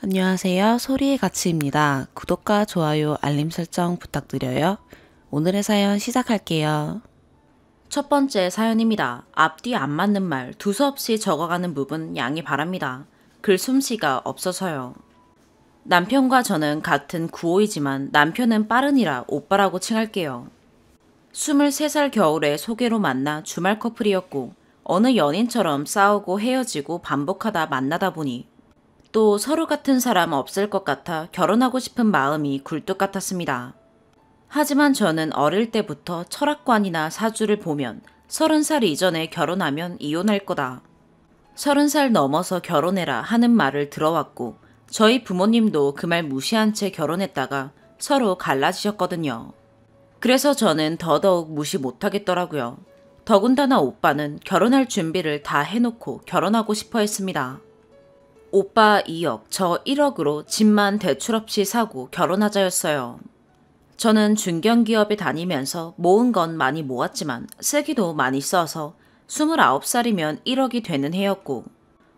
안녕하세요. 소리의 가치입니다. 구독과 좋아요, 알림 설정 부탁드려요. 오늘의 사연 시작할게요. 첫 번째 사연입니다. 앞뒤 안 맞는 말 두서없이 적어가는 부분 양해 바랍니다. 글솜씨가 없어서요. 남편과 저는 같은 9호이지만 남편은 빠른이라 오빠라고 칭할게요. 23살 겨울에 소개로 만나 주말 커플이었고 어느 연인처럼 싸우고 헤어지고 반복하다 만나다 보니 또 서로 같은 사람 없을 것 같아 결혼하고 싶은 마음이 굴뚝 같았습니다. 하지만 저는 어릴 때부터 철학관이나 사주를 보면 30살 이전에 결혼하면 이혼할 거다. 30살 넘어서 결혼해라 하는 말을 들어왔고 저희 부모님도 그 말 무시한 채 결혼했다가 서로 갈라지셨거든요. 그래서 저는 더더욱 무시 못하겠더라고요. 더군다나 오빠는 결혼할 준비를 다 해놓고 결혼하고 싶어 했습니다. 오빠 2억, 저 1억으로 집만 대출 없이 사고 결혼하자였어요. 저는 중견기업에 다니면서 모은 건 많이 모았지만 쓰기도 많이 써서 29살이면 1억이 되는 해였고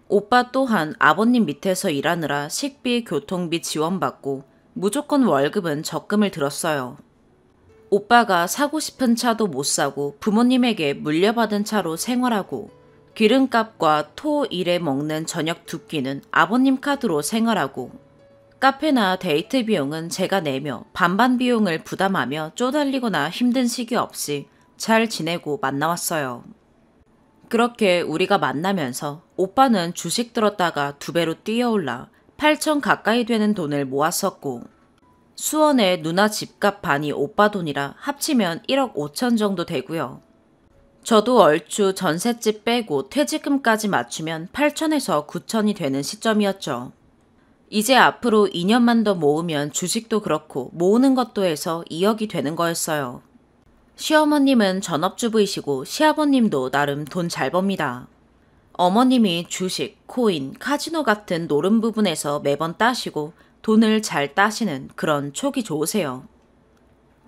오빠 또한 아버님 밑에서 일하느라 식비, 교통비 지원받고 무조건 월급은 적금을 들었어요. 오빠가 사고 싶은 차도 못 사고 부모님에게 물려받은 차로 생활하고 기름값과 토 일에 먹는 저녁 두 끼는 아버님 카드로 생활하고 카페나 데이트 비용은 제가 내며 반반 비용을 부담하며 쪼달리거나 힘든 시기 없이 잘 지내고 만나왔어요. 그렇게 우리가 만나면서 오빠는 주식 들었다가 2배로 뛰어올라 8천 가까이 되는 돈을 모았었고 수원에 누나 집값 반이 오빠 돈이라 합치면 1억 5천 정도 되고요. 저도 얼추 전셋집 빼고 퇴직금까지 맞추면 8천에서 9천이 되는 시점이었죠. 이제 앞으로 2년만 더 모으면 주식도 그렇고 모으는 것도 해서 2억이 되는 거였어요. 시어머님은 전업주부이시고 시아버님도 나름 돈 잘 법니다. 어머님이 주식, 코인, 카지노 같은 노름 부분에서 매번 따시고 돈을 잘 따시는 그런 촉이 좋으세요.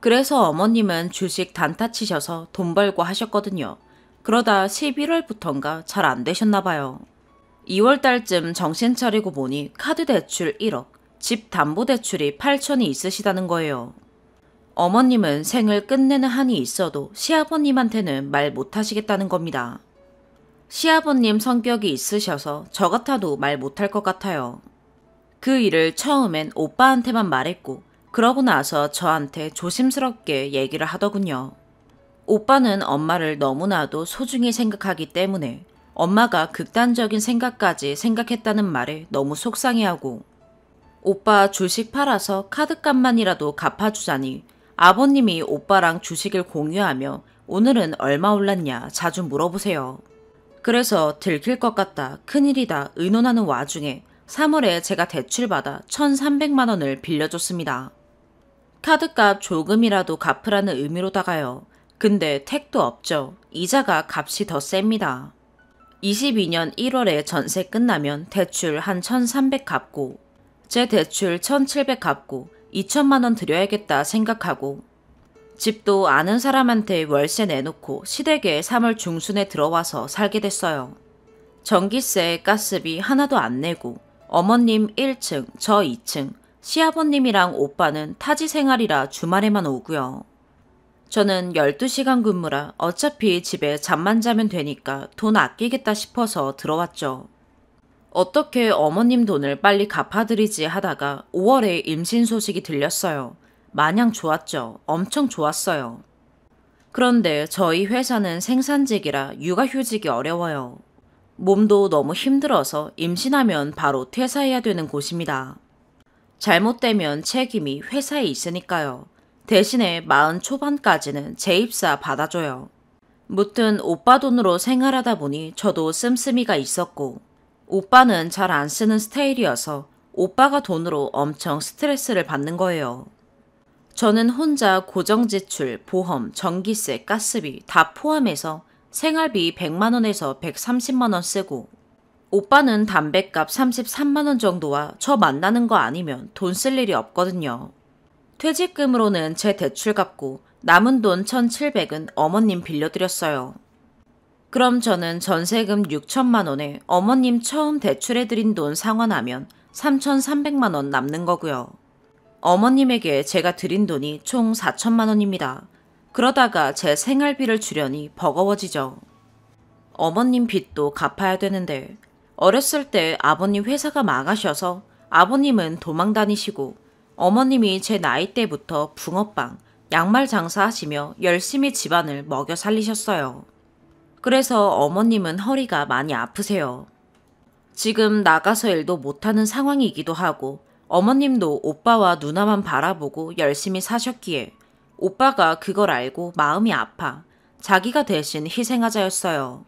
그래서 어머님은 주식 단타 치셔서 돈 벌고 하셨거든요. 그러다 11월부턴가 잘 안 되셨나 봐요. 2월 달쯤 정신 차리고 보니 카드 대출 1억, 집 담보 대출이 8천이 있으시다는 거예요. 어머님은 생을 끝내는 한이 있어도 시아버님한테는 말 못하시겠다는 겁니다. 시아버님 성격이 있으셔서 저 같아도 말 못할 것 같아요. 그 일을 처음엔 오빠한테만 말했고 그러고 나서 저한테 조심스럽게 얘기를 하더군요. 오빠는 엄마를 너무나도 소중히 생각하기 때문에 엄마가 극단적인 생각까지 생각했다는 말에 너무 속상해하고 오빠 주식 팔아서 카드값만이라도 갚아주자니 아버님이 오빠랑 주식을 공유하며 오늘은 얼마 올랐냐 자주 물어보세요. 그래서 들킬 것 같다, 큰일이다 의논하는 와중에 3월에 제가 대출받아 1,300만 원을 빌려줬습니다. 카드값 조금이라도 갚으라는 의미로다가요. 근데 택도 없죠. 이자가 값이 더 셉니다. 22년 1월에 전세 끝나면 대출 한 1,300 갚고 제 대출 1,700 갚고 2천만 원 드려야겠다 생각하고 집도 아는 사람한테 월세 내놓고 시댁에 3월 중순에 들어와서 살게 됐어요. 전기세, 가스비 하나도 안 내고 어머님 1층, 저 2층, 시아버님이랑 오빠는 타지 생활이라 주말에만 오고요. 저는 12시간 근무라 어차피 집에 잠만 자면 되니까 돈 아끼겠다 싶어서 들어왔죠. 어떻게 어머님 돈을 빨리 갚아드리지 하다가 5월에 임신 소식이 들렸어요. 마냥 좋았죠. 엄청 좋았어요. 그런데 저희 회사는 생산직이라 육아휴직이 어려워요. 몸도 너무 힘들어서 임신하면 바로 퇴사해야 되는 곳입니다. 잘못되면 책임이 회사에 있으니까요. 대신에 40 초반까지는 재입사 받아줘요. 무튼 오빠 돈으로 생활하다 보니 저도 씀씀이가 있었고 오빠는 잘 안 쓰는 스타일이어서 오빠가 돈으로 엄청 스트레스를 받는 거예요. 저는 혼자 고정지출, 보험, 전기세, 가스비 다 포함해서 생활비 100만 원에서 130만 원 쓰고 오빠는 담뱃값 33만 원 정도와 저 만나는 거 아니면 돈 쓸 일이 없거든요. 퇴직금으로는 제 대출 갚고 남은 돈 1,700은 어머님 빌려드렸어요. 그럼 저는 전세금 6천만 원에 어머님 처음 대출해드린 돈 상환하면 3,300만 원 남는 거고요. 어머님에게 제가 드린 돈이 총 4천만 원입니다. 그러다가 제 생활비를 주려니 버거워지죠. 어머님 빚도 갚아야 되는데 어렸을 때 아버님 회사가 망하셔서 아버님은 도망 다니시고 어머님이 제 나이 때부터 붕어빵, 양말 장사하시며 열심히 집안을 먹여 살리셨어요. 그래서 어머님은 허리가 많이 아프세요. 지금 나가서 일도 못하는 상황이기도 하고 어머님도 오빠와 누나만 바라보고 열심히 사셨기에 오빠가 그걸 알고 마음이 아파 자기가 대신 희생하자였어요.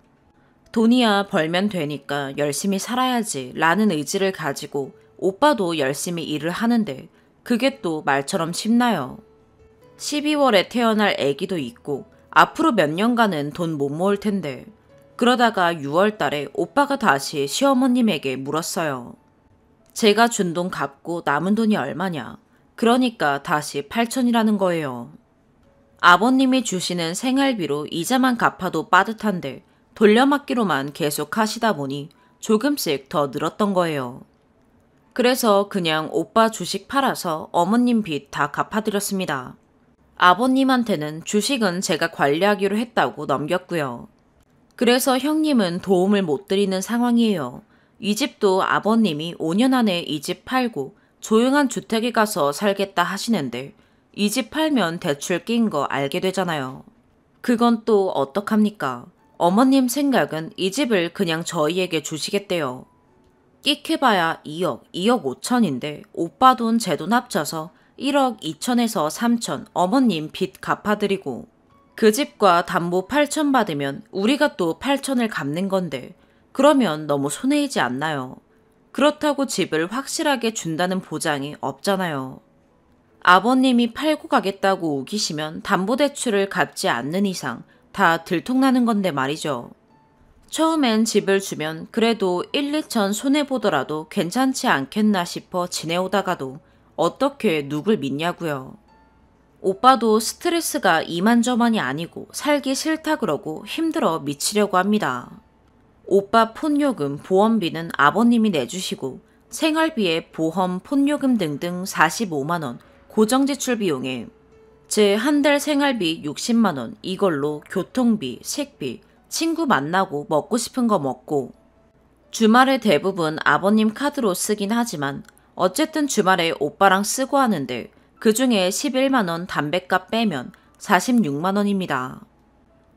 돈이야 벌면 되니까 열심히 살아야지 라는 의지를 가지고 오빠도 열심히 일을 하는데 그게 또 말처럼 쉽나요? 12월에 태어날 아기도 있고 앞으로 몇 년간은 돈 못 모을 텐데 그러다가 6월 달에 오빠가 다시 시어머님에게 물었어요. 제가 준 돈 갚고 남은 돈이 얼마냐? 그러니까 다시 8천이라는 거예요. 아버님이 주시는 생활비로 이자만 갚아도 빠듯한데 돌려막기로만 계속 하시다 보니 조금씩 더 늘었던 거예요. 그래서 그냥 오빠 주식 팔아서 어머님 빚 다 갚아드렸습니다. 아버님한테는 주식은 제가 관리하기로 했다고 넘겼고요. 그래서 형님은 도움을 못 드리는 상황이에요. 이 집도 아버님이 5년 안에 이 집 팔고 조용한 주택에 가서 살겠다 하시는데 이 집 팔면 대출 낀 거 알게 되잖아요. 그건 또 어떡합니까? 어머님 생각은 이 집을 그냥 저희에게 주시겠대요. 끽해봐야 2억, 2억 5천인데 오빠 돈 제 돈 합쳐서 1억 2천에서 3천 어머님 빚 갚아드리고 그 집과 담보 8천 받으면 우리가 또 8천을 갚는 건데 그러면 너무 손해이지 않나요? 그렇다고 집을 확실하게 준다는 보장이 없잖아요. 아버님이 팔고 가겠다고 우기시면 담보대출을 갚지 않는 이상 다 들통나는 건데 말이죠. 처음엔 집을 주면 그래도 1, 2천 손해보더라도 괜찮지 않겠나 싶어 지내오다가도 어떻게 누굴 믿냐고요. 오빠도 스트레스가 이만저만이 아니고 살기 싫다 그러고 힘들어 미치려고 합니다. 오빠 폰요금, 보험비는 아버님이 내주시고 생활비에 보험, 폰요금 등등 45만 원 고정지출 비용에 제 한 달 생활비 60만 원 이걸로 교통비, 식비, 친구 만나고 먹고 싶은 거 먹고 주말에 대부분 아버님 카드로 쓰긴 하지만 어쨌든 주말에 오빠랑 쓰고 하는데 그중에 11만 원 담뱃값 빼면 46만 원입니다.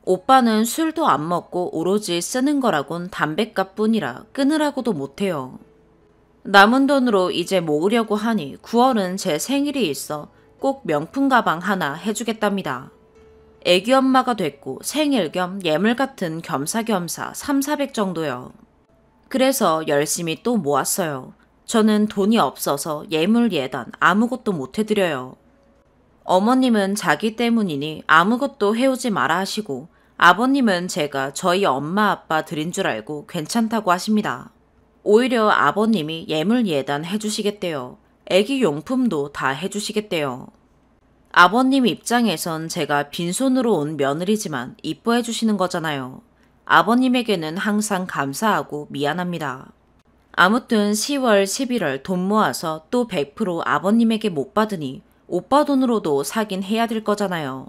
오빠는 술도 안 먹고 오로지 쓰는 거라곤 담뱃값 뿐이라 끊으라고도 못해요. 남은 돈으로 이제 모으려고 하니 9월은 제 생일이 있어 꼭 명품 가방 하나 해주겠답니다. 애기 엄마가 됐고 생일 겸 예물 같은 겸사겸사 3, 400 정도요. 그래서 열심히 또 모았어요. 저는 돈이 없어서 예물 예단 아무것도 못 해드려요. 어머님은 자기 때문이니 아무것도 해오지 마라 하시고 아버님은 제가 저희 엄마 아빠 드린 줄 알고 괜찮다고 하십니다. 오히려 아버님이 예물 예단 해주시겠대요. 애기 용품도 다 해주시겠대요. 아버님 입장에선 제가 빈손으로 온 며느리지만 이뻐해 주시는 거잖아요. 아버님에게는 항상 감사하고 미안합니다. 아무튼 10월, 11월 돈 모아서 또 100% 아버님에게 못 받으니 오빠 돈으로도 사긴 해야 될 거잖아요.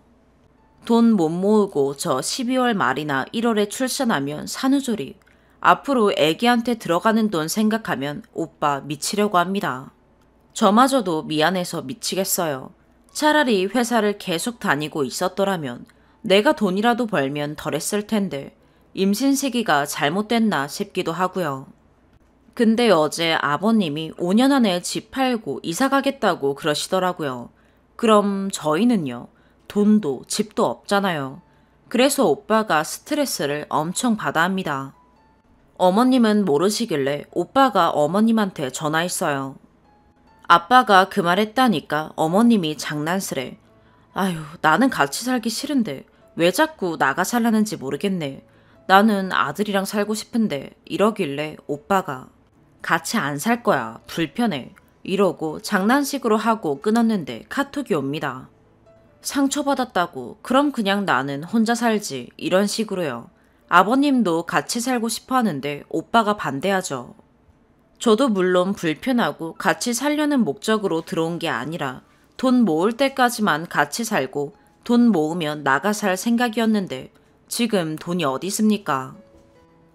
돈 못 모으고 저 12월 말이나 1월에 출산하면 산후조리. 앞으로 애기한테 들어가는 돈 생각하면 오빠 미치려고 합니다. 저마저도 미안해서 미치겠어요. 차라리 회사를 계속 다니고 있었더라면 내가 돈이라도 벌면 덜했을 텐데 임신 시기가 잘못됐나 싶기도 하고요. 근데 어제 아버님이 5년 안에 집 팔고 이사 가겠다고 그러시더라고요. 그럼 저희는요? 돈도 집도 없잖아요. 그래서 오빠가 스트레스를 엄청 받아 합니다. 어머님은 모르시길래 오빠가 어머님한테 전화했어요. 아빠가 그 말 했다니까 어머님이 장난스레. 아휴, 나는 같이 살기 싫은데 왜 자꾸 나가 살라는지 모르겠네. 나는 아들이랑 살고 싶은데 이러길래 오빠가 같이 안 살 거야. 불편해. 이러고 장난식으로 하고 끊었는데 카톡이 옵니다. 상처받았다고. 그럼 그냥 나는 혼자 살지. 이런 식으로요. 아버님도 같이 살고 싶어 하는데 오빠가 반대하죠. 저도 물론 불편하고 같이 살려는 목적으로 들어온 게 아니라 돈 모을 때까지만 같이 살고 돈 모으면 나가 살 생각이었는데 지금 돈이 어디 있습니까?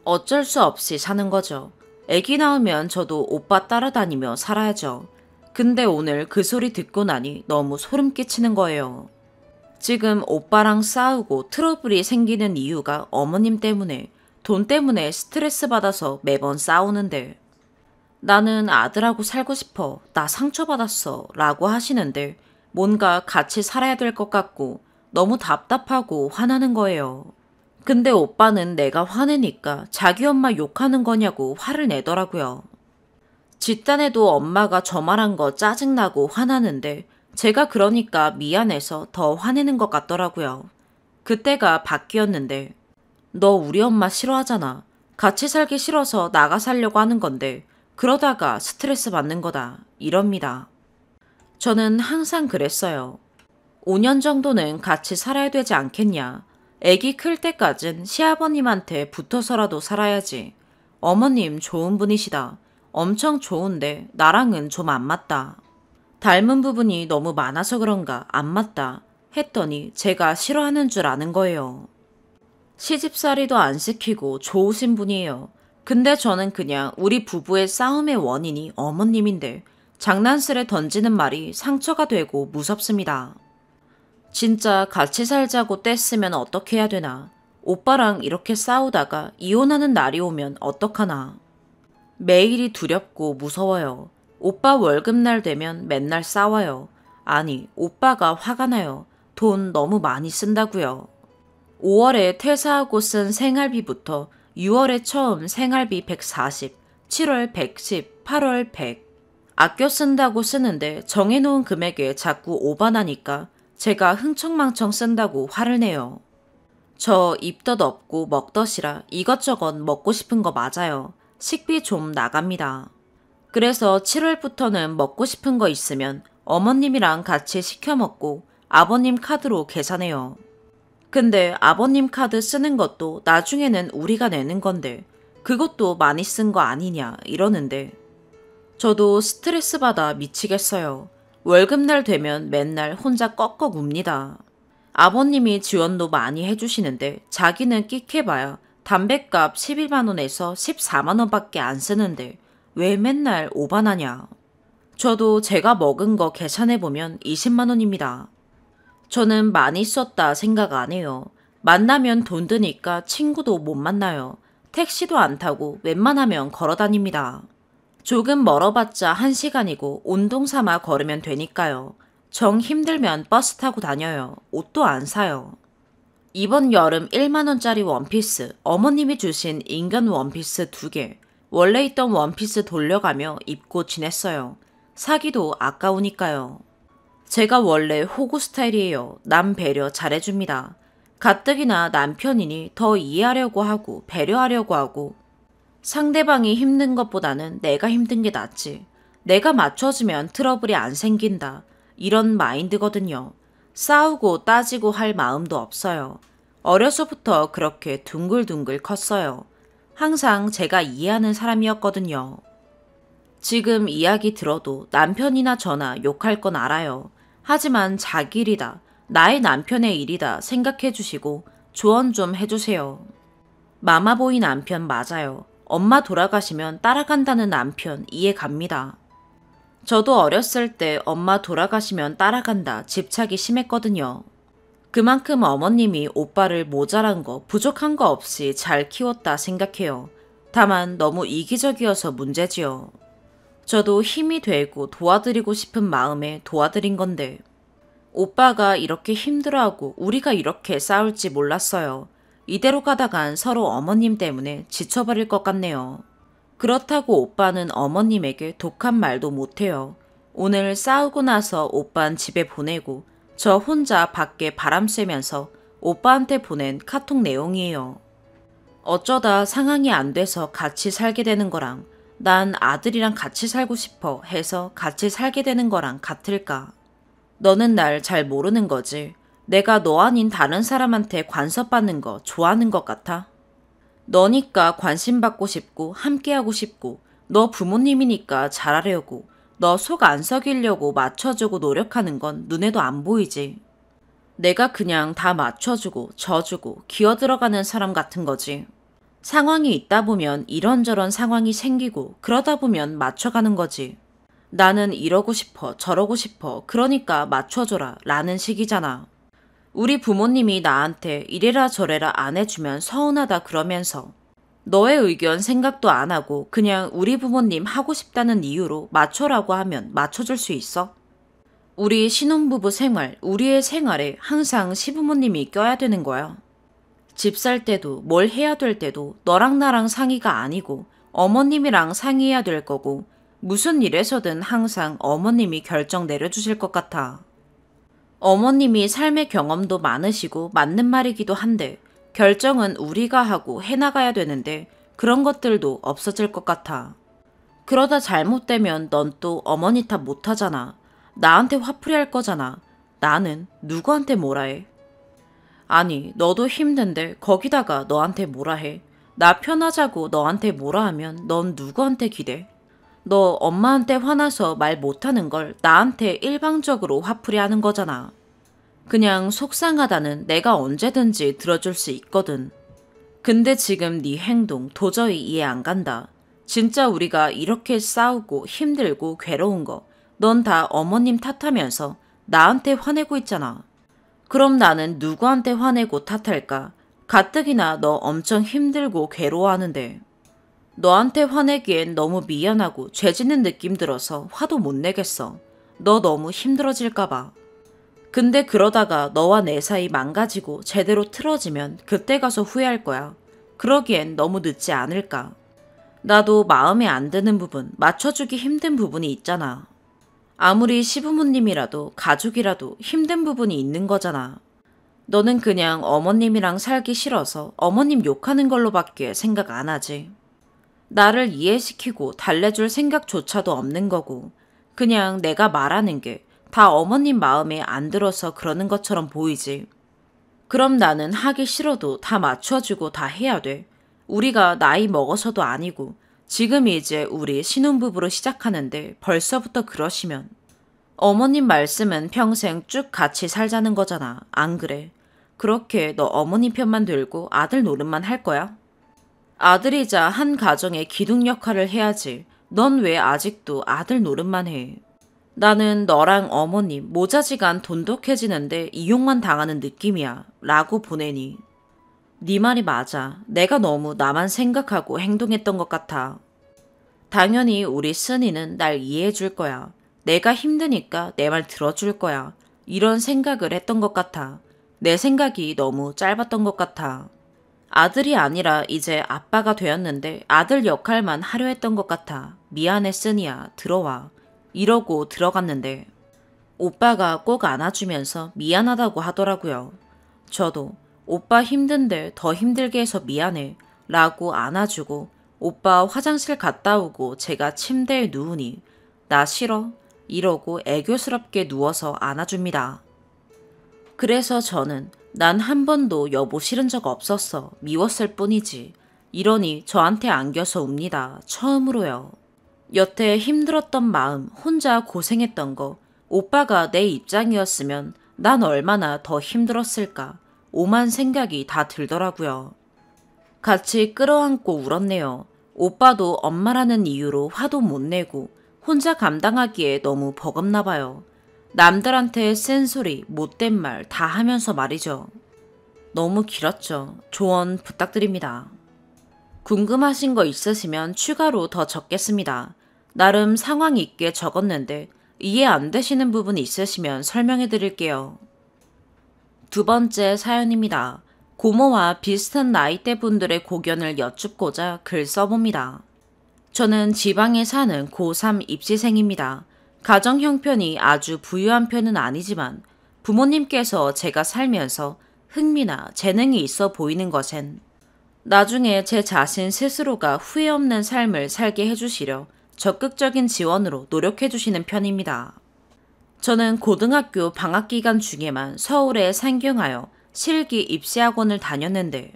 어쩔 수 없이 사는 거죠. 애기 낳으면 저도 오빠 따라다니며 살아야죠. 근데 오늘 그 소리 듣고 나니 너무 소름 끼치는 거예요. 지금 오빠랑 싸우고 트러블이 생기는 이유가 어머님 때문에, 돈 때문에 스트레스 받아서 매번 싸우는데, 나는 아들하고 살고 싶어, 나 상처받았어 라고 하시는데 뭔가 같이 살아야 될 것 같고 너무 답답하고 화나는 거예요. 근데 오빠는 내가 화내니까 자기 엄마 욕하는 거냐고 화를 내더라고요. 집단에도 엄마가 저 말한 거 짜증나고 화나는데 제가 그러니까 미안해서 더 화내는 것 같더라고요. 그때가 바뀌었는데, 너 우리 엄마 싫어하잖아. 같이 살기 싫어서 나가 살려고 하는 건데 그러다가 스트레스 받는 거다. 이럽니다. 저는 항상 그랬어요. 5년 정도는 같이 살아야 되지 않겠냐. 애기 클 때까진 시아버님한테 붙어서라도 살아야지. 어머님 좋은 분이시다. 엄청 좋은데 나랑은 좀 안 맞다. 닮은 부분이 너무 많아서 그런가 안 맞다 했더니 제가 싫어하는 줄 아는 거예요. 시집살이도 안 시키고 좋으신 분이에요. 근데 저는 그냥 우리 부부의 싸움의 원인이 어머님인데 장난스레 던지는 말이 상처가 되고 무섭습니다. 진짜 같이 살자고 떼쓰면 어떻게 해야 되나? 오빠랑 이렇게 싸우다가 이혼하는 날이 오면 어떡하나? 매일이 두렵고 무서워요. 오빠 월급날 되면 맨날 싸워요. 아니, 오빠가 화가 나요. 돈 너무 많이 쓴다고요. 5월에 퇴사하고 쓴 생활비부터 6월에 처음 생활비 140, 7월 110, 8월 100. 아껴 쓴다고 쓰는데 정해놓은 금액에 자꾸 오바나니까 제가 흥청망청 쓴다고 화를 내요. 저 입덧 없고 먹덧이라 이것저것 먹고 싶은 거 맞아요. 식비 좀 나갑니다. 그래서 7월부터는 먹고 싶은 거 있으면 어머님이랑 같이 시켜 먹고 아버님 카드로 계산해요. 근데 아버님 카드 쓰는 것도 나중에는 우리가 내는 건데 그것도 많이 쓴 거 아니냐 이러는데 저도 스트레스 받아 미치겠어요. 월급날 되면 맨날 혼자 꺽꺽 웁니다. 아버님이 지원도 많이 해주시는데 자기는 끽해봐야 담뱃값 11만 원에서 14만 원밖에 안 쓰는데 왜 맨날 오반하냐. 저도 제가 먹은 거 계산해보면 20만 원입니다. 저는 많이 썼다 생각 안 해요. 만나면 돈 드니까 친구도 못 만나요. 택시도 안 타고 웬만하면 걸어 다닙니다. 조금 멀어봤자 1시간이고 운동 삼아 걸으면 되니까요. 정 힘들면 버스 타고 다녀요. 옷도 안 사요. 이번 여름 1만 원짜리 원피스, 어머님이 주신 인견 원피스 2개, 원래 있던 원피스 돌려가며 입고 지냈어요. 사기도 아까우니까요. 제가 원래 호구 스타일이에요. 남 배려 잘해줍니다. 가뜩이나 남편이니 더 이해하려고 하고 배려하려고 하고 상대방이 힘든 것보다는 내가 힘든 게 낫지. 내가 맞춰주면 트러블이 안 생긴다. 이런 마인드거든요. 싸우고 따지고 할 마음도 없어요. 어려서부터 그렇게 둥글둥글 컸어요. 항상 제가 이해하는 사람이었거든요. 지금 이야기 들어도 남편이나 저나 욕할 건 알아요. 하지만 자기 일이다, 나의 남편의 일이다 생각해 주시고 조언 좀 해주세요. 마마보이 남편 맞아요. 엄마 돌아가시면 따라간다는 남편 이해 갑니다. 저도 어렸을 때 엄마 돌아가시면 따라간다 집착이 심했거든요. 그만큼 어머님이 오빠를 모자란 거, 부족한 거 없이 잘 키웠다 생각해요. 다만 너무 이기적이어서 문제지요. 저도 힘이 되고 도와드리고 싶은 마음에 도와드린 건데 오빠가 이렇게 힘들어하고 우리가 이렇게 싸울지 몰랐어요. 이대로 가다간 서로 어머님 때문에 지쳐버릴 것 같네요. 그렇다고 오빠는 어머님에게 독한 말도 못해요. 오늘 싸우고 나서 오빠는 집에 보내고 저 혼자 밖에 바람 쐬면서 오빠한테 보낸 카톡 내용이에요. 어쩌다 상황이 안 돼서 같이 살게 되는 거랑 난 아들이랑 같이 살고 싶어 해서 같이 살게 되는 거랑 같을까? 너는 날 잘 모르는 거지. 내가 너 아닌 다른 사람한테 관섭받는 거 좋아하는 것 같아? 너니까 관심받고 싶고 함께하고 싶고 너 부모님이니까 잘하려고, 너 속 안 썩이려고 맞춰주고 노력하는 건 눈에도 안 보이지. 내가 그냥 다 맞춰주고 져주고 기어들어가는 사람 같은 거지. 상황이 있다 보면 이런저런 상황이 생기고 그러다 보면 맞춰가는 거지. 나는 이러고 싶어 저러고 싶어 그러니까 맞춰줘라 라는 식이잖아. 우리 부모님이 나한테 이래라 저래라 안 해주면 서운하다 그러면서 너의 의견 생각도 안 하고 그냥 우리 부모님 하고 싶다는 이유로 맞춰라고 하면 맞춰줄 수 있어? 우리 신혼부부 생활, 우리의 생활에 항상 시부모님이 껴야 되는 거야. 집 살 때도 뭘 해야 될 때도 너랑 나랑 상의가 아니고 어머님이랑 상의해야 될 거고 무슨 일에서든 항상 어머님이 결정 내려주실 것 같아. 어머님이 삶의 경험도 많으시고 맞는 말이기도 한데 결정은 우리가 하고 해나가야 되는데 그런 것들도 없어질 것 같아. 그러다 잘못되면 넌 또 어머니 탓 못하잖아. 나한테 화풀이 할 거잖아. 나는 누구한테 뭐라 해? 아니, 너도 힘든데 거기다가 너한테 뭐라 해? 나 편하자고 너한테 뭐라 하면 넌 누구한테 기대? 너 엄마한테 화나서 말 못하는 걸 나한테 일방적으로 화풀이 하는 거잖아. 그냥 속상하다는 내가 언제든지 들어줄 수 있거든. 근데 지금 네 행동 도저히 이해 안 간다. 진짜 우리가 이렇게 싸우고 힘들고 괴로운 거 넌 다 어머님 탓하면서 나한테 화내고 있잖아. 그럼 나는 누구한테 화내고 탓할까? 가뜩이나 너 엄청 힘들고 괴로워하는데. 너한테 화내기엔 너무 미안하고 죄짓는 느낌 들어서 화도 못 내겠어. 너 너무 힘들어질까봐. 근데 그러다가 너와 내 사이 망가지고 제대로 틀어지면 그때 가서 후회할 거야. 그러기엔 너무 늦지 않을까. 나도 마음에 안 드는 부분, 맞춰주기 힘든 부분이 있잖아. 아무리 시부모님이라도 가족이라도 힘든 부분이 있는 거잖아. 너는 그냥 어머님이랑 살기 싫어서 어머님 욕하는 걸로밖에 생각 안 하지. 나를 이해시키고 달래줄 생각조차도 없는 거고 그냥 내가 말하는 게 다 어머님 마음에 안 들어서 그러는 것처럼 보이지. 그럼 나는 하기 싫어도 다 맞춰주고 다 해야 돼. 우리가 나이 먹어서도 아니고 지금 이제 우리 신혼부부로 시작하는데 벌써부터 그러시면 어머님 말씀은 평생 쭉 같이 살자는 거잖아. 안 그래? 그렇게 너 어머님 편만 들고 아들 노릇만 할 거야? 아들이자 한 가정의 기둥 역할을 해야지. 넌 왜 아직도 아들 노릇만 해? 나는 너랑 어머님 모자지간 돈독해지는데 이용만 당하는 느낌이야. 라고 보내니. 네 말이 맞아. 내가 너무 나만 생각하고 행동했던 것 같아. 당연히 우리 쓴이는 날 이해해 줄 거야. 내가 힘드니까 내 말 들어줄 거야. 이런 생각을 했던 것 같아. 내 생각이 너무 짧았던 것 같아. 아들이 아니라 이제 아빠가 되었는데 아들 역할만 하려 했던 것 같아. 미안해 쓴이야. 들어와. 이러고 들어갔는데 오빠가 꼭 안아주면서 미안하다고 하더라고요. 저도 오빠 힘든데 더 힘들게 해서 미안해 라고 안아주고 오빠 화장실 갔다 오고 제가 침대에 누우니 나 싫어 이러고 애교스럽게 누워서 안아줍니다. 그래서 저는 난 한 번도 여보 싫은 적 없었어. 미웠을 뿐이지. 이러니 저한테 안겨서 웁니다. 처음으로요. 여태 힘들었던 마음, 혼자 고생했던 거, 오빠가 내 입장이었으면 난 얼마나 더 힘들었을까. 오만 생각이 다 들더라고요. 같이 끌어안고 울었네요. 오빠도 엄마라는 이유로 화도 못 내고 혼자 감당하기에 너무 버겁나 봐요. 남들한테 쓴소리, 못된 말 다 하면서 말이죠. 너무 길었죠. 조언 부탁드립니다. 궁금하신 거 있으시면 추가로 더 적겠습니다. 나름 상황 있게 적었는데 이해 안 되시는 부분 있으시면 설명해 드릴게요. 두 번째 사연입니다. 고모와 비슷한 나이대 분들의 고견을 여쭙고자 글 써봅니다. 저는 지방에 사는 고3 입시생입니다. 가정 형편이 아주 부유한 편은 아니지만 부모님께서 제가 살면서 흥미나 재능이 있어 보이는 것엔 나중에 제 자신 스스로가 후회 없는 삶을 살게 해주시려 적극적인 지원으로 노력해 주시는 편입니다. 저는 고등학교 방학 기간 중에만 서울에 상경하여 실기 입시학원을 다녔는데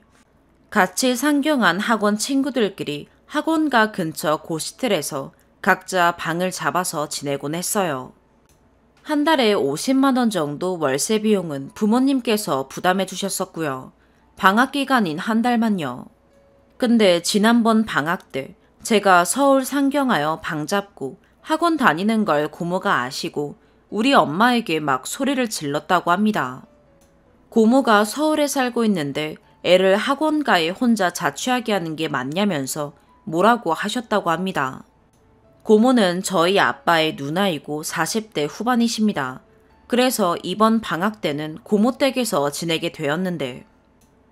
같이 상경한 학원 친구들끼리 학원가 근처 고시텔에서 각자 방을 잡아서 지내곤 했어요. 한 달에 50만 원 정도 월세 비용은 부모님께서 부담해 주셨었고요. 방학 기간인 한 달만요. 근데 지난번 방학 때 제가 서울 상경하여 방 잡고 학원 다니는 걸 고모가 아시고 우리 엄마에게 막 소리를 질렀다고 합니다. 고모가 서울에 살고 있는데 애를 학원가에 혼자 자취하게 하는 게 맞냐면서 뭐라고 하셨다고 합니다. 고모는 저희 아빠의 누나이고 40대 후반이십니다. 그래서 이번 방학 때는 고모 댁에서 지내게 되었는데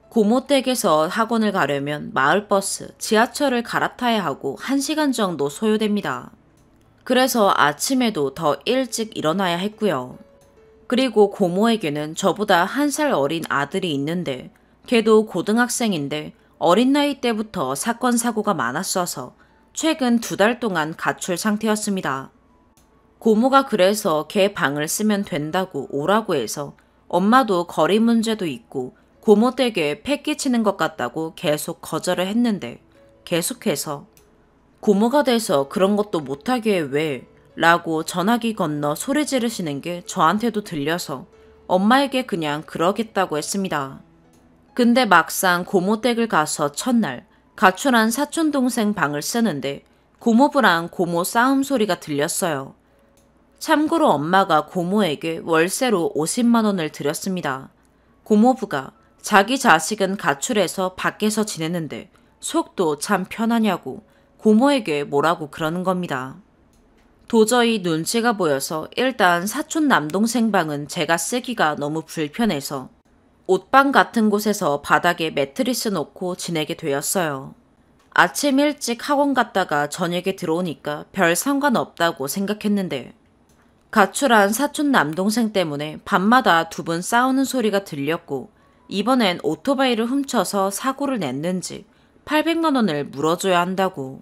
고모 댁에서 학원을 가려면 마을버스, 지하철을 갈아타야 하고 1시간 정도 소요됩니다. 그래서 아침에도 더 일찍 일어나야 했고요. 그리고 고모에게는 저보다 1살 어린 아들이 있는데 걔도 고등학생인데 어린 나이 때부터 사건 사고가 많았어서 최근 2달 동안 가출 상태였습니다. 고모가 그래서 걔 방을 쓰면 된다고 오라고 해서 엄마도 거리 문제도 있고 고모 댁에 패 끼치는 것 같다고 계속 거절을 했는데 계속해서 고모가 돼서 그런 것도 못하게 왜? 라고 전화기 건너 소리 지르시는 게 저한테도 들려서 엄마에게 그냥 그러겠다고 했습니다. 근데 막상 고모 댁을 가서 첫날 가출한 사촌동생 방을 쓰는데 고모부랑 고모 싸움 소리가 들렸어요. 참고로 엄마가 고모에게 월세로 50만 원을 드렸습니다. 고모부가 자기 자식은 가출해서 밖에서 지내는데 속도 참 편하냐고 고모에게 뭐라고 그러는 겁니다. 도저히 눈치가 보여서 일단 사촌 남동생 방은 제가 쓰기가 너무 불편해서 옷방 같은 곳에서 바닥에 매트리스 놓고 지내게 되었어요. 아침 일찍 학원 갔다가 저녁에 들어오니까 별 상관없다고 생각했는데 가출한 사촌 남동생 때문에 밤마다 2분 싸우는 소리가 들렸고 이번엔 오토바이를 훔쳐서 사고를 냈는지 800만 원을 물어줘야 한다고.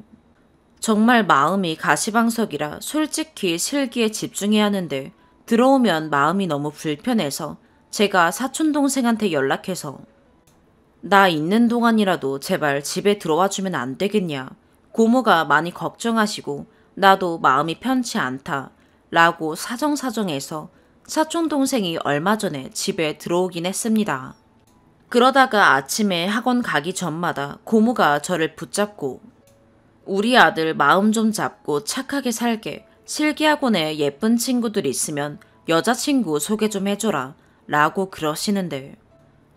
정말 마음이 가시방석이라 솔직히 실기에 집중해야 하는데 들어오면 마음이 너무 불편해서 제가 사촌동생한테 연락해서 나 있는 동안이라도 제발 집에 들어와 주면 안 되겠냐. 고모가 많이 걱정하시고 나도 마음이 편치 않다. 라고 사정사정해서 사촌동생이 얼마 전에 집에 들어오긴 했습니다. 그러다가 아침에 학원 가기 전마다 고모가 저를 붙잡고 우리 아들 마음 좀 잡고 착하게 살게 실기학원에 예쁜 친구들 있으면 여자친구 소개 좀 해줘라 라고 그러시는데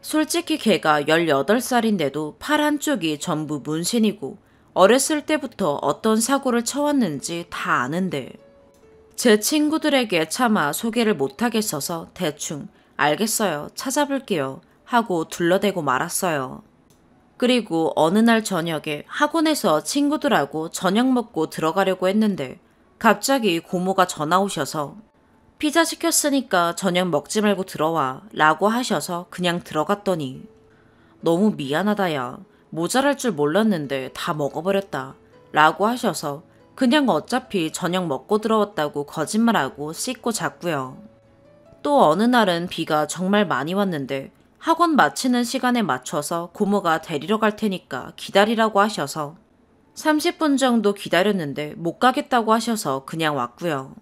솔직히 걔가 18살인데도 팔 한쪽이 전부 문신이고 어렸을 때부터 어떤 사고를 쳐왔는지 다 아는데 제 친구들에게 차마 소개를 못하겠어서 대충 알겠어요 찾아볼게요 하고 둘러대고 말았어요. 그리고 어느 날 저녁에 학원에서 친구들하고 저녁 먹고 들어가려고 했는데 갑자기 고모가 전화 오셔서 피자 시켰으니까 저녁 먹지 말고 들어와 라고 하셔서 그냥 들어갔더니 너무 미안하다 야 모자랄 줄 몰랐는데 다 먹어버렸다 라고 하셔서 그냥 어차피 저녁 먹고 들어왔다고 거짓말하고 씻고 잤고요. 또 어느 날은 비가 정말 많이 왔는데 학원 마치는 시간에 맞춰서 고모가 데리러 갈 테니까 기다리라고 하셔서 30분 정도 기다렸는데 못 가겠다고 하셔서 그냥 왔고요.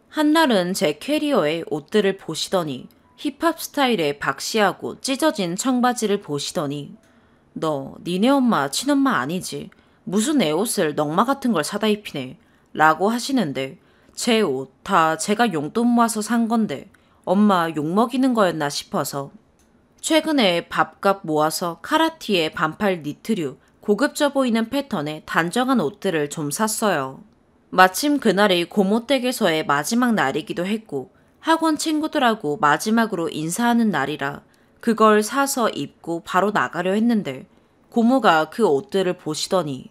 한날은 제 캐리어에 옷들을 보시더니 힙합 스타일의 박시하고 찢어진 청바지를 보시더니 너 니네 엄마 친엄마 아니지? 무슨 애 옷을 넝마 같은 걸 사다 입히네 라고 하시는데 제 옷 다 제가 용돈 모아서 산 건데 엄마 욕먹이는 거였나 싶어서 최근에 밥값 모아서 카라티에 반팔 니트류 고급져 보이는 패턴의 단정한 옷들을 좀 샀어요. 마침 그날이 고모 댁에서의 마지막 날이기도 했고 학원 친구들하고 마지막으로 인사하는 날이라 그걸 사서 입고 바로 나가려 했는데 고모가 그 옷들을 보시더니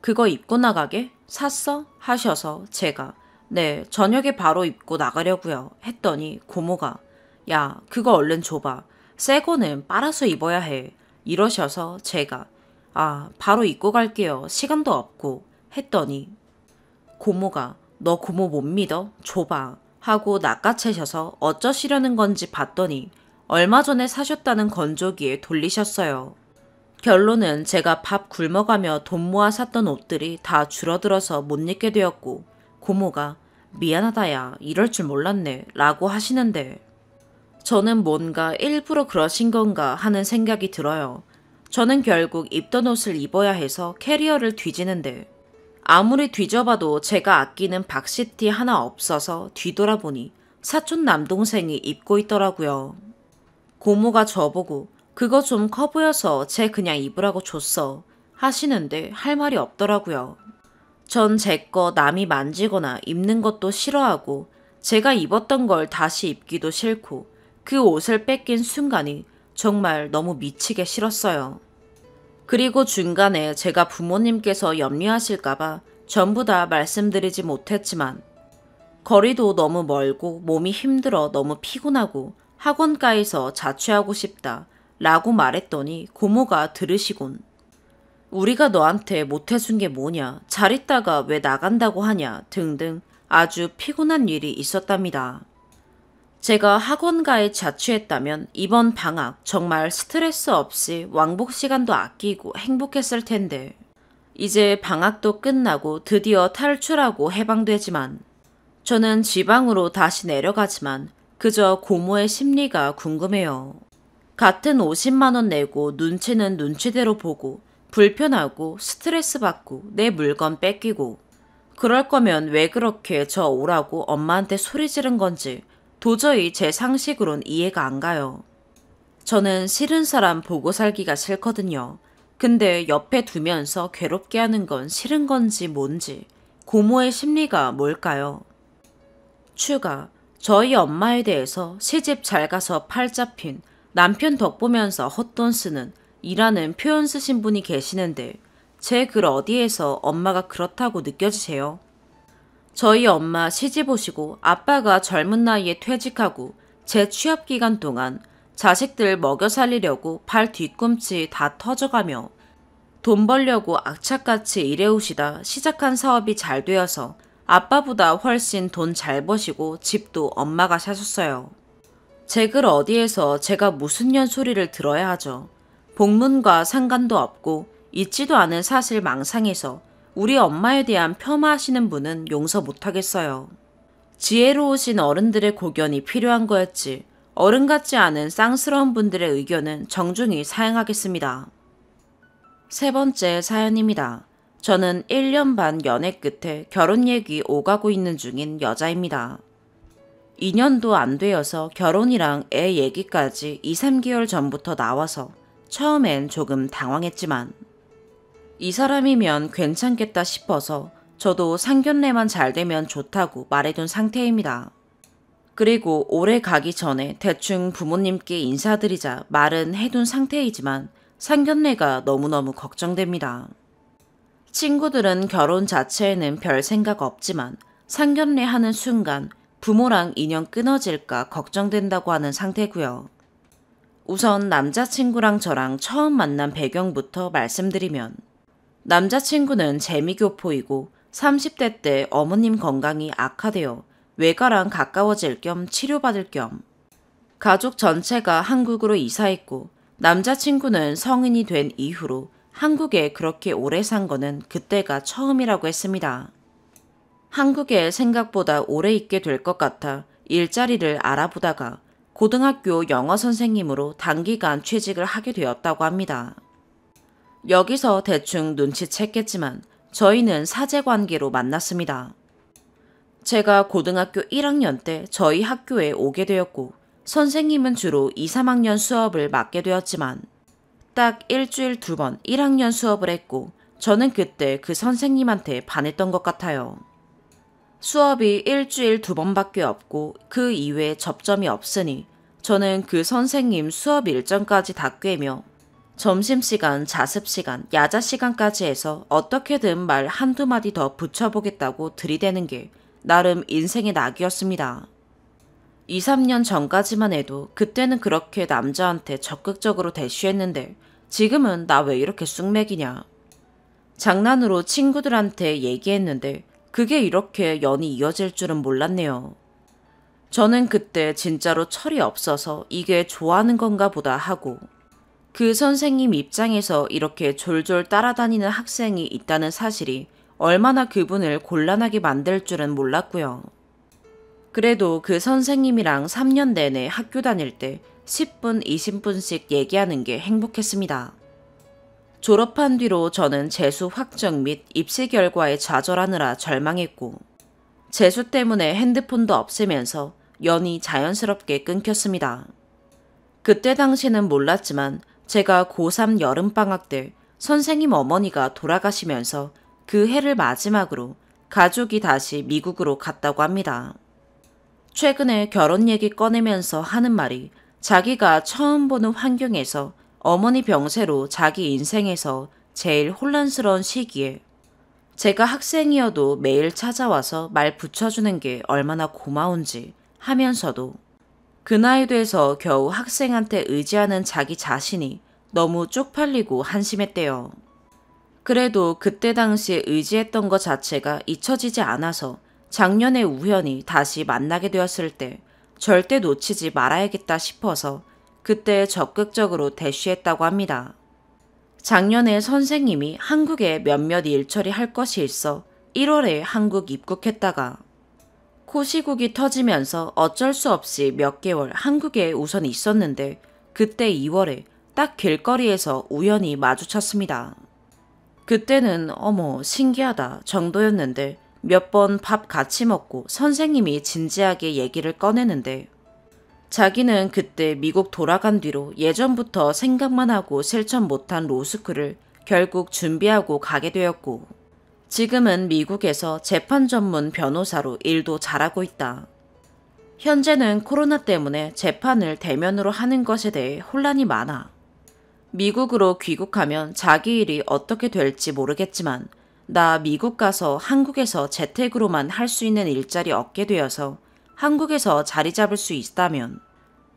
그거 입고 나가게? 샀어? 하셔서 제가 네 저녁에 바로 입고 나가려고요 했더니 고모가 야 그거 얼른 줘봐. 새 거는 빨아서 입어야 해. 이러셔서 제가 아 바로 입고 갈게요. 시간도 없고 했더니 고모가 너 고모 못 믿어? 줘봐 하고 낚아채셔서 어쩌시려는 건지 봤더니 얼마 전에 사셨다는 건조기에 돌리셨어요. 결론은 제가 밥 굶어가며 돈 모아 샀던 옷들이 다 줄어들어서 못 입게 되었고 고모가 미안하다 야 이럴 줄 몰랐네 라고 하시는데 저는 뭔가 일부러 그러신 건가 하는 생각이 들어요. 저는 결국 입던 옷을 입어야 해서 캐리어를 뒤지는데 아무리 뒤져봐도 제가 아끼는 박시티 하나 없어서 뒤돌아보니 사촌 남동생이 입고 있더라고요. 고모가 저보고 그거 좀 커 보여서 쟤 그냥 입으라고 줬어 하시는데 할 말이 없더라고요. 전 제 거 남이 만지거나 입는 것도 싫어하고 제가 입었던 걸 다시 입기도 싫고 그 옷을 뺏긴 순간이 정말 너무 미치게 싫었어요. 그리고 중간에 제가 부모님께서 염려하실까봐 전부 다 말씀드리지 못했지만 거리도 너무 멀고 몸이 힘들어 너무 피곤하고 학원가에서 자취하고 싶다 라고 말했더니 고모가 들으시곤 우리가 너한테 못해준 게 뭐냐, 잘 있다가 왜 나간다고 하냐 등등 아주 피곤한 일이 있었답니다. 제가 학원가에 자취했다면 이번 방학 정말 스트레스 없이 왕복 시간도 아끼고 행복했을 텐데 이제 방학도 끝나고 드디어 탈출하고 해방되지만 저는 지방으로 다시 내려가지만 그저 고모의 심리가 궁금해요. 같은 50만 원 내고 눈치는 눈치대로 보고 불편하고 스트레스 받고 내 물건 뺏기고 그럴 거면 왜 그렇게 저 오라고 엄마한테 소리 지른 건지 도저히 제 상식으론 이해가 안 가요. 저는 싫은 사람 보고 살기가 싫거든요. 근데 옆에 두면서 괴롭게 하는 건 싫은 건지 뭔지 고모의 심리가 뭘까요? 추가, 저희 엄마에 대해서 시집 잘 가서 팔 잡힌 남편 덕보면서 헛돈 쓰는 이라는 표현 쓰신 분이 계시는데 제 글 어디에서 엄마가 그렇다고 느껴지세요? 저희 엄마 시집 오시고 아빠가 젊은 나이에 퇴직하고 제 취업 기간 동안 자식들 먹여 살리려고 발 뒤꿈치 다 터져가며 돈 벌려고 악착같이 일해오시다 시작한 사업이 잘 되어서 아빠보다 훨씬 돈 잘 버시고 집도 엄마가 사셨어요. 제 글 어디에서 제가 무슨 년 소리를 들어야 하죠. 복문과 상관도 없고 있지도 않은 사실 망상에서 우리 엄마에 대한 폄하하시는 분은 용서 못하겠어요. 지혜로우신 어른들의 고견이 필요한 거였지 어른 같지 않은 쌍스러운 분들의 의견은 정중히 사양하겠습니다. 세 번째 사연입니다. 저는 1년 반 연애 끝에 결혼 얘기 오가고 있는 중인 여자입니다. 2년도 안 되어서 결혼이랑 애 얘기까지 2, 3개월 전부터 나와서 처음엔 조금 당황했지만 이 사람이면 괜찮겠다 싶어서 저도 상견례만 잘 되면 좋다고 말해둔 상태입니다. 그리고 올해 가기 전에 대충 부모님께 인사드리자 말은 해둔 상태이지만 상견례가 너무너무 걱정됩니다. 친구들은 결혼 자체에는 별 생각 없지만 상견례 하는 순간 부모랑 인연 끊어질까 걱정된다고 하는 상태고요. 우선 남자친구랑 저랑 처음 만난 배경부터 말씀드리면 남자친구는 재미교포이고 30대 때 어머님 건강이 악화되어 외가랑 가까워질 겸 치료받을 겸 가족 전체가 한국으로 이사했고 남자친구는 성인이 된 이후로 한국에 그렇게 오래 산 거는 그때가 처음이라고 했습니다. 한국에 생각보다 오래 있게 될 것 같아 일자리를 알아보다가 고등학교 영어 선생님으로 단기간 취직을 하게 되었다고 합니다. 여기서 대충 눈치챘겠지만 저희는 사제관계로 만났습니다. 제가 고등학교 1학년 때 저희 학교에 오게 되었고 선생님은 주로 2, 3학년 수업을 맡게 되었지만 딱 일주일 2번 1학년 수업을 했고 저는 그때 그 선생님한테 반했던 것 같아요. 수업이 일주일 2번밖에 없고 그 이외에 접점이 없으니 저는 그 선생님 수업 일정까지 다 꿰며 점심시간, 자습시간, 야자시간까지 해서 어떻게든 말 한두 마디 더 붙여보겠다고 들이대는 게 나름 인생의 낙이었습니다. 2, 3년 전까지만 해도 그때는 그렇게 남자한테 적극적으로 대쉬했는데 지금은 나 왜 이렇게 쑥맥이냐. 장난으로 친구들한테 얘기했는데 그게 이렇게 연이 이어질 줄은 몰랐네요. 저는 그때 진짜로 철이 없어서 이게 좋아하는 건가 보다 하고 그 선생님 입장에서 이렇게 졸졸 따라다니는 학생이 있다는 사실이 얼마나 그분을 곤란하게 만들 줄은 몰랐고요. 그래도 그 선생님이랑 3년 내내 학교 다닐 때 10분, 20분씩 얘기하는 게 행복했습니다. 졸업한 뒤로 저는 재수 확정 및 입시 결과에 좌절하느라 절망했고, 재수 때문에 핸드폰도 없애면서 연이 자연스럽게 끊겼습니다. 그때 당시는 몰랐지만 제가 고3 여름방학 때 선생님 어머니가 돌아가시면서 그 해를 마지막으로 가족이 다시 미국으로 갔다고 합니다. 최근에 결혼 얘기 꺼내면서 하는 말이 자기가 처음 보는 환경에서 어머니 병세로 자기 인생에서 제일 혼란스러운 시기에 제가 학생이어도 매일 찾아와서 말 붙여주는 게 얼마나 고마운지 하면서도 그 나이 돼서 겨우 학생한테 의지하는 자기 자신이 너무 쪽팔리고 한심했대요. 그래도 그때 당시에 의지했던 것 자체가 잊혀지지 않아서 작년에 우연히 다시 만나게 되었을 때 절대 놓치지 말아야겠다 싶어서 그때 적극적으로 대쉬했다고 합니다. 작년에 선생님이 한국에 몇몇 일 처리할 것이 있어 1월에 한국 입국했다가 코시국이 터지면서 어쩔 수 없이 몇 개월 한국에 우선 있었는데 그때 2월에 딱 길거리에서 우연히 마주쳤습니다. 그때는 어머 신기하다 정도였는데 몇 번 밥 같이 먹고 선생님이 진지하게 얘기를 꺼내는데 자기는 그때 미국 돌아간 뒤로 예전부터 생각만 하고 실천 못한 로스쿨을 결국 준비하고 가게 되었고 지금은 미국에서 재판 전문 변호사로 일도 잘하고 있다. 현재는 코로나 때문에 재판을 대면으로 하는 것에 대해 혼란이 많아. 미국으로 귀국하면 자기 일이 어떻게 될지 모르겠지만 나 미국 가서 한국에서 재택으로만 할 수 있는 일자리 얻게 되어서 한국에서 자리 잡을 수 있다면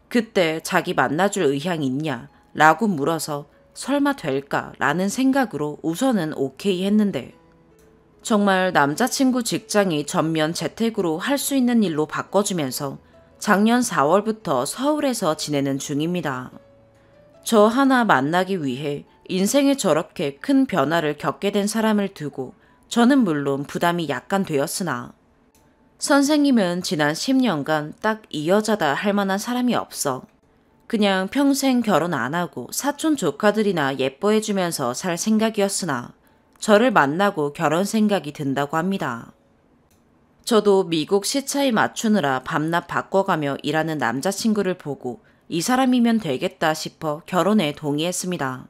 그때 자기 만나줄 의향 있냐? 라고 물어서 설마 될까? 라는 생각으로 우선은 오케이 했는데 정말 남자친구 직장이 전면 재택으로 할 수 있는 일로 바꿔주면서 작년 4월부터 서울에서 지내는 중입니다. 저 하나 만나기 위해 인생에 저렇게 큰 변화를 겪게 된 사람을 두고 저는 물론 부담이 약간 되었으나 선생님은 지난 10년간 딱 이 여자다 할 만한 사람이 없어. 그냥 평생 결혼 안 하고 사촌 조카들이나 예뻐해주면서 살 생각이었으나 저를 만나고 결혼 생각이 든다고 합니다. 저도 미국 시차에 맞추느라 밤낮 바꿔가며 일하는 남자친구를 보고 이 사람이면 되겠다 싶어 결혼에 동의했습니다.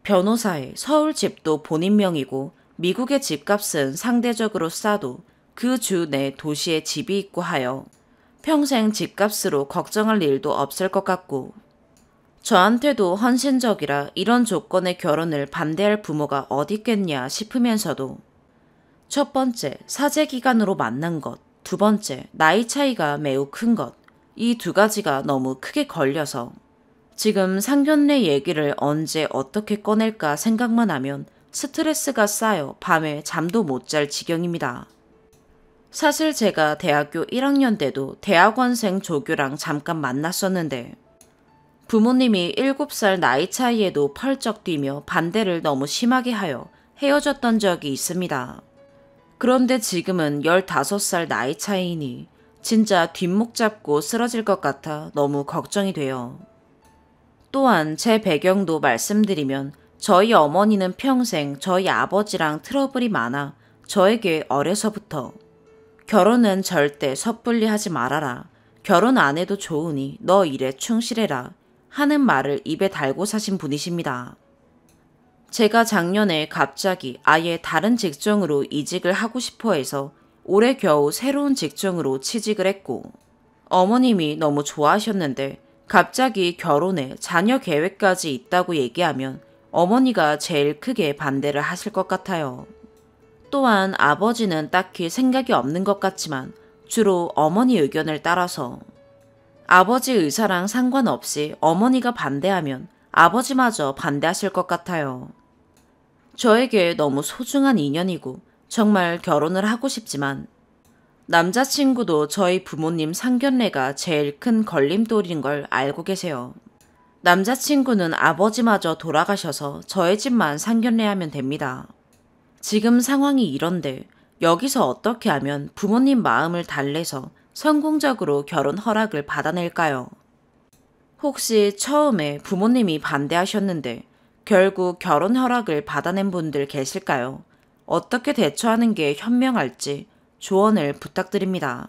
변호사에 서울 집도 본인 명이고 미국의 집값은 상대적으로 싸도 그 주 내 도시에 집이 있고 하여 평생 집값으로 걱정할 일도 없을 것 같고 저한테도 헌신적이라 이런 조건의 결혼을 반대할 부모가 어디 있겠냐 싶으면서도 첫 번째, 사제 기간으로 만난 것, 두 번째, 나이 차이가 매우 큰 것, 이 두 가지가 너무 크게 걸려서 지금 상견례 얘기를 언제 어떻게 꺼낼까 생각만 하면 스트레스가 쌓여 밤에 잠도 못 잘 지경입니다. 사실 제가 대학교 1학년 때도 대학원생 조교랑 잠깐 만났었는데 부모님이 7살 나이 차이에도 펄쩍 뛰며 반대를 너무 심하게 하여 헤어졌던 적이 있습니다. 그런데 지금은 15살 나이 차이니 진짜 뒷목 잡고 쓰러질 것 같아 너무 걱정이 돼요. 또한 제 배경도 말씀드리면 저희 어머니는 평생 저희 아버지랑 트러블이 많아 저에게 어려서부터 결혼은 절대 섣불리 하지 말아라. 결혼 안 해도 좋으니 너 일에 충실해라. 하는 말을 입에 달고 사신 분이십니다. 제가 작년에 갑자기 아예 다른 직종으로 이직을 하고 싶어 해서 올해 겨우 새로운 직종으로 취직을 했고 어머님이 너무 좋아하셨는데 갑자기 결혼에 자녀 계획까지 있다고 얘기하면 어머니가 제일 크게 반대를 하실 것 같아요. 또한 아버지는 딱히 생각이 없는 것 같지만 주로 어머니 의견을 따라서 아버지 의사랑 상관없이 어머니가 반대하면 아버지마저 반대하실 것 같아요. 저에게 너무 소중한 인연이고 정말 결혼을 하고 싶지만 남자친구도 저희 부모님 상견례가 제일 큰 걸림돌인 걸 알고 계세요. 남자친구는 아버지마저 돌아가셔서 저의 집만 상견례하면 됩니다. 지금 상황이 이런데 여기서 어떻게 하면 부모님 마음을 달래서 성공적으로 결혼 허락을 받아낼까요? 혹시 처음에 부모님이 반대하셨는데 결국 결혼 허락을 받아낸 분들 계실까요? 어떻게 대처하는 게 현명할지 조언을 부탁드립니다.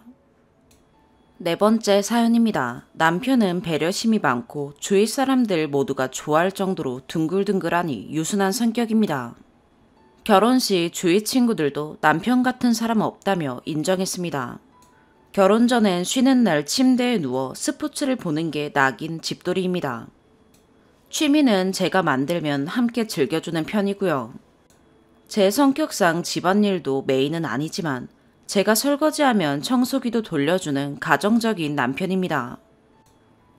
네 번째 사연입니다. 남편은 배려심이 많고 주위 사람들 모두가 좋아할 정도로 둥글둥글하니 유순한 성격입니다. 결혼식 주위 친구들도 남편 같은 사람 없다며 인정했습니다. 결혼 전엔 쉬는 날 침대에 누워 스포츠를 보는 게 낙인 집돌이입니다. 취미는 제가 만들면 함께 즐겨주는 편이고요. 제 성격상 집안일도 메인은 아니지만 제가 설거지하면 청소기도 돌려주는 가정적인 남편입니다.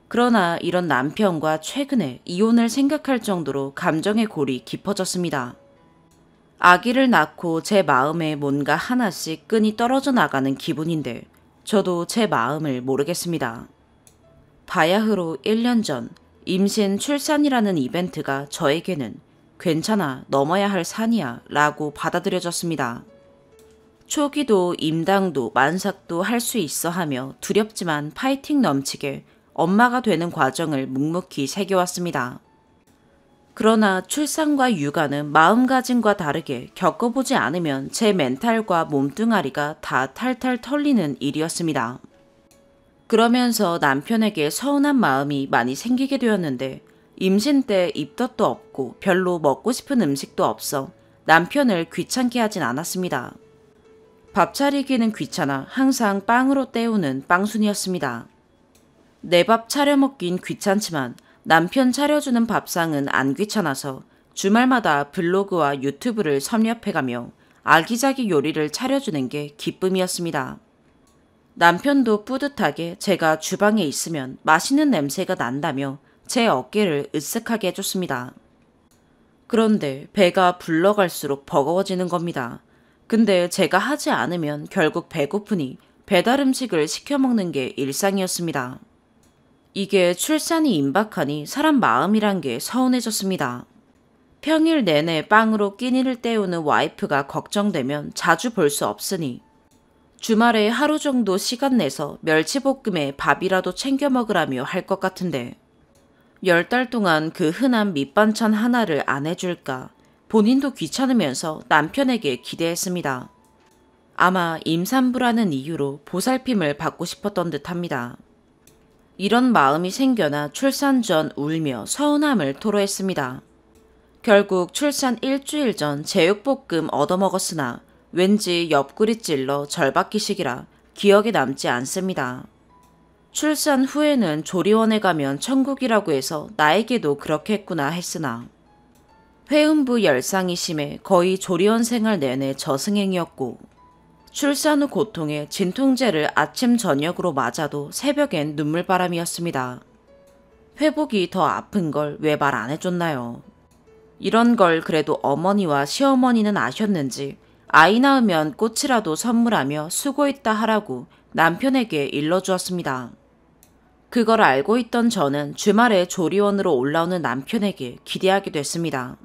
그러나 이런 남편과 최근에 이혼을 생각할 정도로 감정의 골이 깊어졌습니다. 아기를 낳고 제 마음에 뭔가 하나씩 끈이 떨어져 나가는 기분인데 저도 제 마음을 모르겠습니다. 바야흐로 1년 전 임신 출산이라는 이벤트가 저에게는 괜찮아 넘어야 할 산이야 라고 받아들여졌습니다. 초기도 임당도 만삭도 할 수 있어 하며 두렵지만 파이팅 넘치게 엄마가 되는 과정을 묵묵히 새겨왔습니다. 그러나 출산과 육아는 마음가짐과 다르게 겪어보지 않으면 제 멘탈과 몸뚱아리가 다 탈탈 털리는 일이었습니다. 그러면서 남편에게 서운한 마음이 많이 생기게 되었는데 임신 때 입덧도 없고 별로 먹고 싶은 음식도 없어 남편을 귀찮게 하진 않았습니다. 밥 차리기는 귀찮아 항상 빵으로 때우는 빵순이었습니다. 내 밥 차려 먹긴 귀찮지만 남편 차려주는 밥상은 안 귀찮아서 주말마다 블로그와 유튜브를 섭렵해가며 아기자기 요리를 차려주는 게 기쁨이었습니다. 남편도 뿌듯하게 제가 주방에 있으면 맛있는 냄새가 난다며 제 어깨를 으쓱하게 해줬습니다. 그런데 배가 불러갈수록 버거워지는 겁니다. 근데 제가 하지 않으면 결국 배고프니 배달 음식을 시켜 먹는 게 일상이었습니다. 이게 출산이 임박하니 사람 마음이란 게 서운해졌습니다. 평일 내내 빵으로 끼니를 때우는 와이프가 걱정되면 자주 볼 수 없으니 주말에 하루 정도 시간 내서 멸치볶음에 밥이라도 챙겨 먹으라며 할 것 같은데 10달 동안 그 흔한 밑반찬 하나를 안 해줄까 본인도 귀찮으면서 남편에게 기대했습니다. 아마 임산부라는 이유로 보살핌을 받고 싶었던 듯합니다. 이런 마음이 생겨나 출산 전 울며 서운함을 토로했습니다. 결국 출산 일주일 전 제육볶음 얻어먹었으나 왠지 옆구리 찔러 절박기식이라 기억에 남지 않습니다. 출산 후에는 조리원에 가면 천국이라고 해서 나에게도 그렇게 했구나 했으나 회음부 열상이 심해 거의 조리원 생활 내내 저승행이었고 출산 후 고통에 진통제를 아침 저녁으로 맞아도 새벽엔 눈물바람이었습니다. 회복이 더 아픈 걸 왜 말 안 해줬나요? 이런 걸 그래도 어머니와 시어머니는 아셨는지 아이 낳으면 꽃이라도 선물하며 수고했다 하라고 남편에게 일러주었습니다. 그걸 알고 있던 저는 주말에 조리원으로 올라오는 남편에게 기대하게 됐습니다.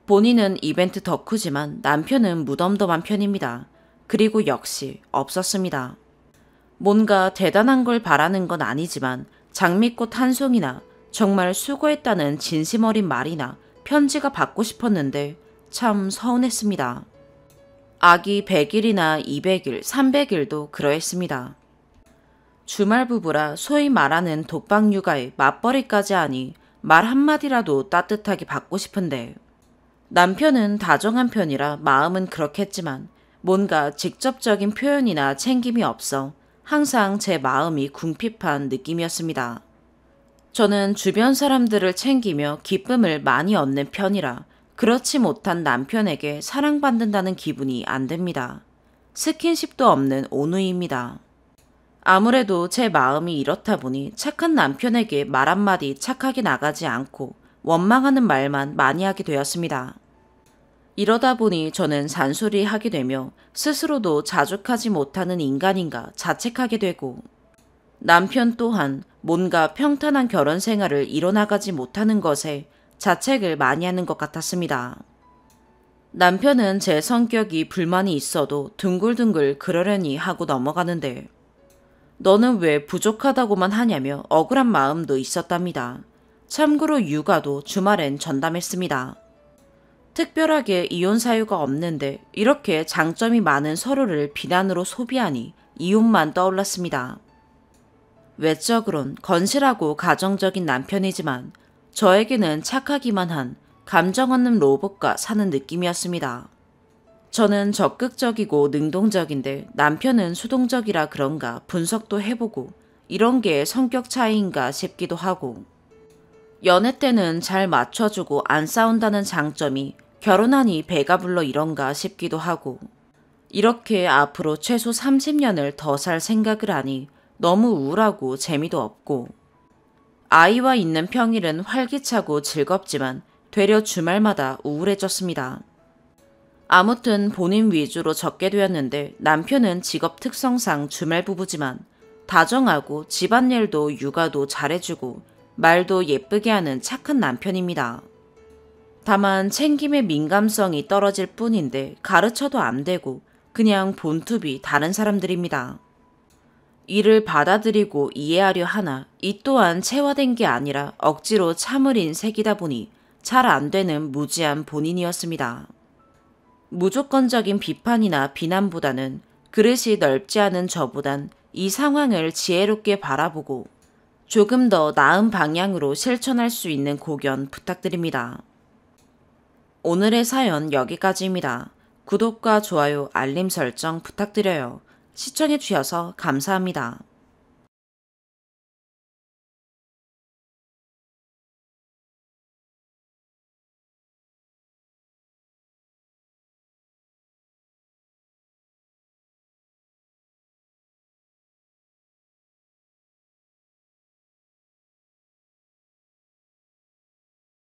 본인은 이벤트 덕후지만 남편은 무덤덤한 편입니다. 그리고 역시 없었습니다. 뭔가 대단한 걸 바라는 건 아니지만 장미꽃 한 송이나 정말 수고했다는 진심 어린 말이나 편지가 받고 싶었는데 참 서운했습니다. 아기 100일이나 200일, 300일도 그러했습니다. 주말 부부라 소위 말하는 독박 육아에 맞벌이까지 하니 말 한마디라도 따뜻하게 받고 싶은데 남편은 다정한 편이라 마음은 그렇겠지만 뭔가 직접적인 표현이나 챙김이 없어 항상 제 마음이 궁핍한 느낌이었습니다. 저는 주변 사람들을 챙기며 기쁨을 많이 얻는 편이라 그렇지 못한 남편에게 사랑받는다는 기분이 안 듭니다. 스킨십도 없는 오누이입니다. 아무래도 제 마음이 이렇다 보니 착한 남편에게 말 한마디 착하게 나가지 않고 원망하는 말만 많이 하게 되었습니다. 이러다 보니 저는 잔소리하게 되며 스스로도 자족하지 못하는 인간인가 자책하게 되고 남편 또한 뭔가 평탄한 결혼 생활을 이뤄나가지 못하는 것에 자책을 많이 하는 것 같았습니다. 남편은 제 성격이 불만이 있어도 둥글둥글 그러려니 하고 넘어가는데 너는 왜 부족하다고만 하냐며 억울한 마음도 있었답니다. 참고로 육아도 주말엔 전담했습니다. 특별하게 이혼 사유가 없는데 이렇게 장점이 많은 서로를 비난으로 소비하니 이혼만 떠올랐습니다. 외적으론 건실하고 가정적인 남편이지만 저에게는 착하기만 한 감정 없는 로봇과 사는 느낌이었습니다. 저는 적극적이고 능동적인데 남편은 수동적이라 그런가 분석도 해보고 이런 게 성격 차이인가 싶기도 하고 연애 때는 잘 맞춰주고 안 싸운다는 장점이 결혼하니 배가 불러 이런가 싶기도 하고 이렇게 앞으로 최소 30년을 더 살 생각을 하니 너무 우울하고 재미도 없고 아이와 있는 평일은 활기차고 즐겁지만 되려 주말마다 우울해졌습니다. 아무튼 본인 위주로 적게 되었는데 남편은 직업 특성상 주말 부부지만 다정하고 집안일도 육아도 잘해주고 말도 예쁘게 하는 착한 남편입니다. 다만 챙김의 민감성이 떨어질 뿐인데 가르쳐도 안 되고 그냥 본투비 다른 사람들입니다. 이를 받아들이고 이해하려 하나 이 또한 체화된 게 아니라 억지로 참을인 색이다 보니 잘 안 되는 무지한 본인이었습니다. 무조건적인 비판이나 비난보다는 그릇이 넓지 않은 저보단 이 상황을 지혜롭게 바라보고 조금 더 나은 방향으로 실천할 수 있는 고견 부탁드립니다. 오늘의 사연 여기까지입니다. 구독과 좋아요, 알림 설정 부탁드려요. 시청해주셔서 감사합니다.